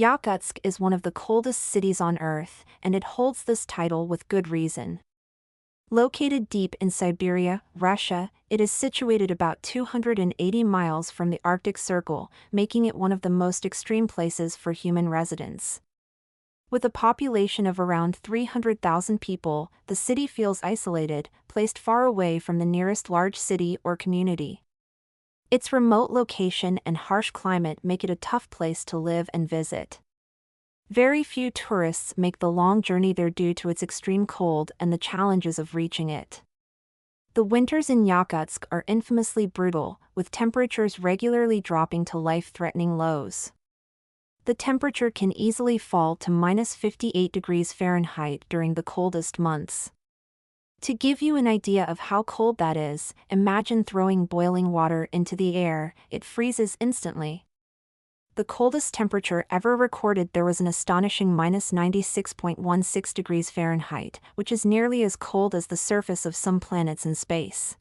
Yakutsk is one of the coldest cities on Earth, and it holds this title with good reason. Located deep in Siberia, Russia, it is situated about 280 miles from the Arctic Circle, making it one of the most extreme places for human residence. With a population of around 300,000 people, the city feels isolated, placed far away from the nearest large city or community. Its remote location and harsh climate make it a tough place to live and visit. Very few tourists make the long journey there due to its extreme cold and the challenges of reaching it. The winters in Yakutsk are infamously brutal, with temperatures regularly dropping to life-threatening lows. The temperature can easily fall to -58 degrees Fahrenheit during the coldest months. To give you an idea of how cold that is, imagine throwing boiling water into the air. It freezes instantly. The coldest temperature ever recorded there was an astonishing -96.16 degrees Fahrenheit, which is nearly as cold as the surface of some planets in space.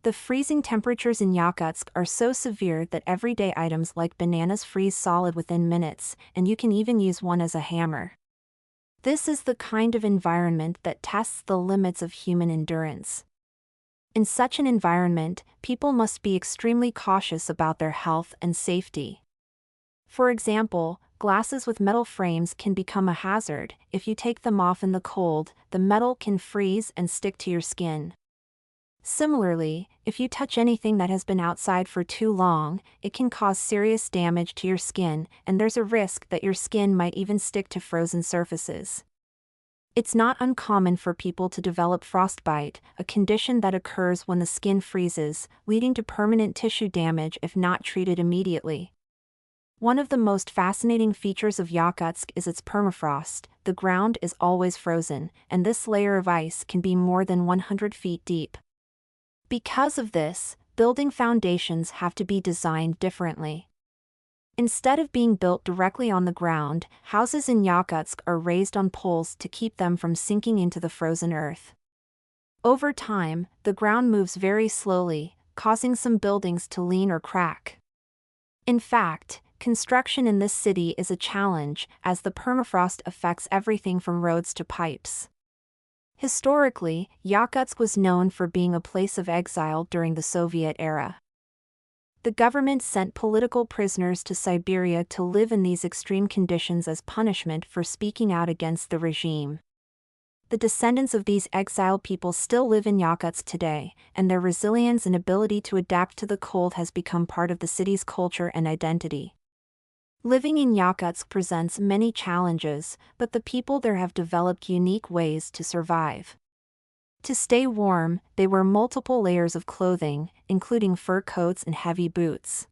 The freezing temperatures in Yakutsk are so severe that everyday items like bananas freeze solid within minutes, and you can even use one as a hammer. This is the kind of environment that tests the limits of human endurance. In such an environment, people must be extremely cautious about their health and safety. For example, glasses with metal frames can become a hazard. If you take them off in the cold, the metal can freeze and stick to your skin. Similarly, if you touch anything that has been outside for too long, it can cause serious damage to your skin, and there's a risk that your skin might even stick to frozen surfaces. It's not uncommon for people to develop frostbite, a condition that occurs when the skin freezes, leading to permanent tissue damage if not treated immediately. One of the most fascinating features of Yakutsk is its permafrost. The ground is always frozen, and this layer of ice can be more than 100 feet deep. Because of this, building foundations have to be designed differently. Instead of being built directly on the ground, houses in Yakutsk are raised on poles to keep them from sinking into the frozen earth. Over time, the ground moves very slowly, causing some buildings to lean or crack. In fact, construction in this city is a challenge, as the permafrost affects everything from roads to pipes. Historically, Yakutsk was known for being a place of exile during the Soviet era. The government sent political prisoners to Siberia to live in these extreme conditions as punishment for speaking out against the regime. The descendants of these exiled people still live in Yakutsk today, and their resilience and ability to adapt to the cold has become part of the city's culture and identity. Living in Yakutsk presents many challenges, but the people there have developed unique ways to survive. To stay warm, they wear multiple layers of clothing, including fur coats and heavy boots.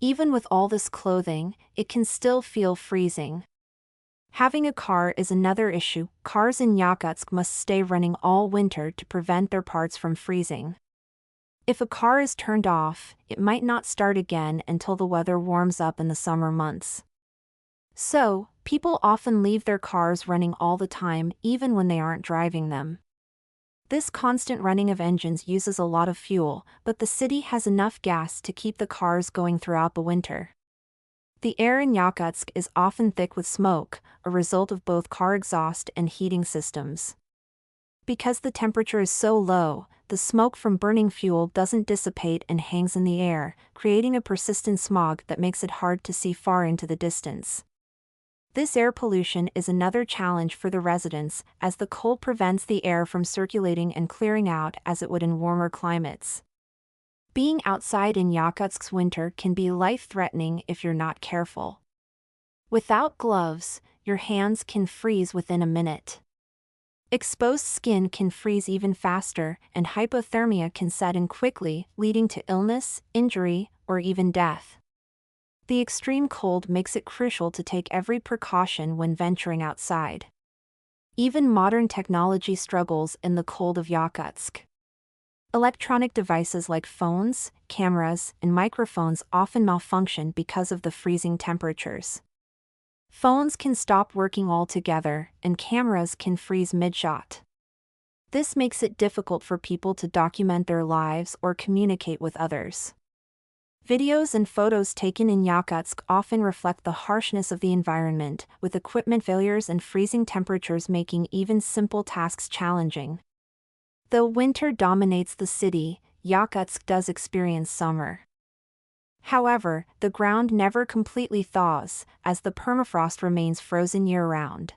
Even with all this clothing, it can still feel freezing. Having a car is another issue. Cars in Yakutsk must stay running all winter to prevent their parts from freezing. If a car is turned off, it might not start again until the weather warms up in the summer months. So, people often leave their cars running all the time, even when they aren't driving them. This constant running of engines uses a lot of fuel, but the city has enough gas to keep the cars going throughout the winter. The air in Yakutsk is often thick with smoke, a result of both car exhaust and heating systems. Because the temperature is so low, the smoke from burning fuel doesn't dissipate and hangs in the air, creating a persistent smog that makes it hard to see far into the distance. This air pollution is another challenge for the residents, as the cold prevents the air from circulating and clearing out as it would in warmer climates. Being outside in Yakutsk's winter can be life-threatening if you're not careful. Without gloves, your hands can freeze within a minute. Exposed skin can freeze even faster, and hypothermia can set in quickly, leading to illness, injury, or even death. The extreme cold makes it crucial to take every precaution when venturing outside. Even modern technology struggles in the cold of Yakutsk. Electronic devices like phones, cameras, and microphones often malfunction because of the freezing temperatures. Phones can stop working altogether, and cameras can freeze mid-shot. This makes it difficult for people to document their lives or communicate with others. Videos and photos taken in Yakutsk often reflect the harshness of the environment, with equipment failures and freezing temperatures making even simple tasks challenging. Though winter dominates the city, Yakutsk does experience summer. However, the ground never completely thaws, as the permafrost remains frozen year-round.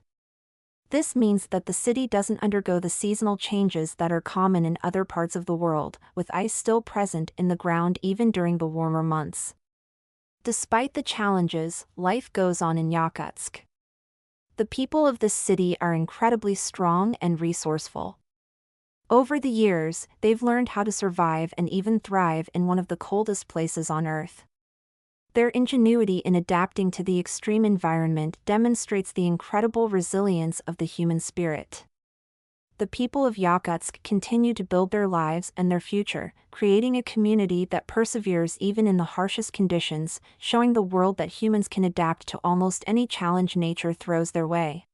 This means that the city doesn't undergo the seasonal changes that are common in other parts of the world, with ice still present in the ground even during the warmer months. Despite the challenges, life goes on in Yakutsk. The people of this city are incredibly strong and resourceful. Over the years, they've learned how to survive and even thrive in one of the coldest places on Earth. Their ingenuity in adapting to the extreme environment demonstrates the incredible resilience of the human spirit. The people of Yakutsk continue to build their lives and their future, creating a community that perseveres even in the harshest conditions, showing the world that humans can adapt to almost any challenge nature throws their way.